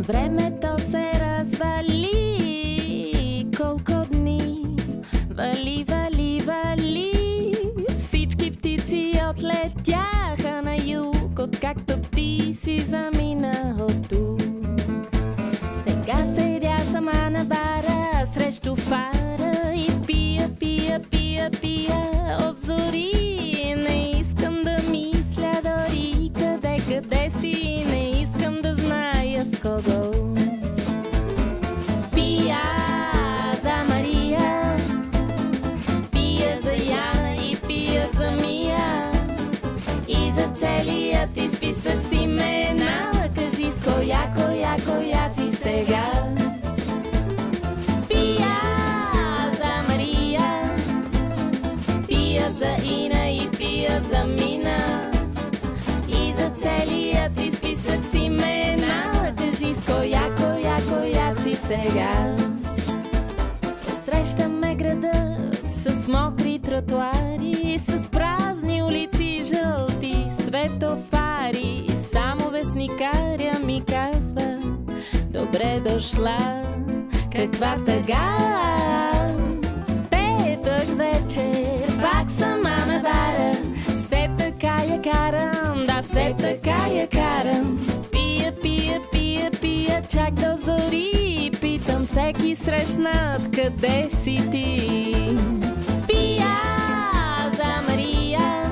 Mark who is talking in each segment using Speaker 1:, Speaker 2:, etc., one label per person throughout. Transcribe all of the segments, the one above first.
Speaker 1: Времето се развали, колко дни вали, вали, вали. Всички птици отлетяха на юг, откакто ти си замина от тук. Сега седя сама на бара срещу фара и пия, пия, пия, пия от зори. Не искам да мисля дори къде си, не искам да зная с кого. Пия за Мария, пия за Яна и пия за Мия и за целият ти списък с имена. Кажи с коя си сега. Пия за Мария, пия за Ина и пия за Мина и за целият ти списък с имена. Кажи с коя си сега. Посрещаме градът с мокри тротуари, с празни улици, жълти светофари. Само вестникаря ми казва: добре дошла, каква тъга. Петък вечер, пак сама на бара, все така я карам, да, все така я карам. Пия, пия, пия, пия, чак до зори, питам всеки срещнат: къде си ти? Пия за Мария,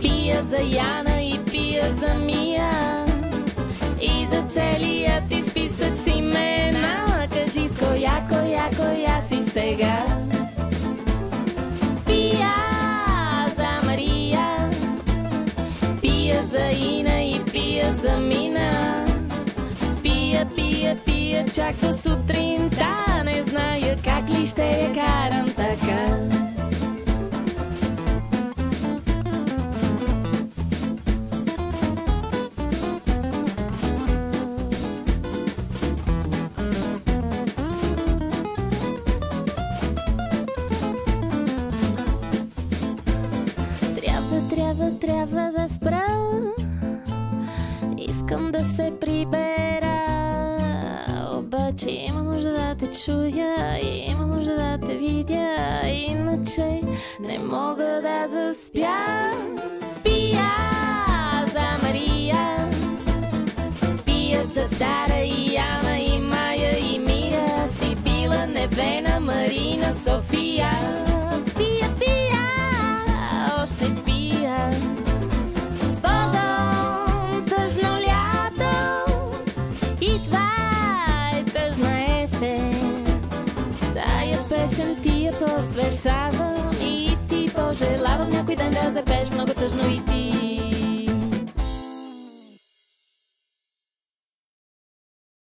Speaker 1: пия за Яна и пия за Мия и за целият ти списък с имена. Кажи с коя си сега. Пия за Мария, пия за Ина и пия за Мина. Пия, пия, пия, чак до сутринта. Не зная как ли ще я карам така. Трябва да спра. Искам да се прибера, обаче има нужда да те чуя, има нужда да те видя, иначе не мога да заспя. Пия за Мария, пия за Дара и Яна и Мая и Мира, Сибила, Невена, Марина, София. Пия, пия, още пия. Тая песен ти я посвещавам и ти пожелавам някой ден да запея.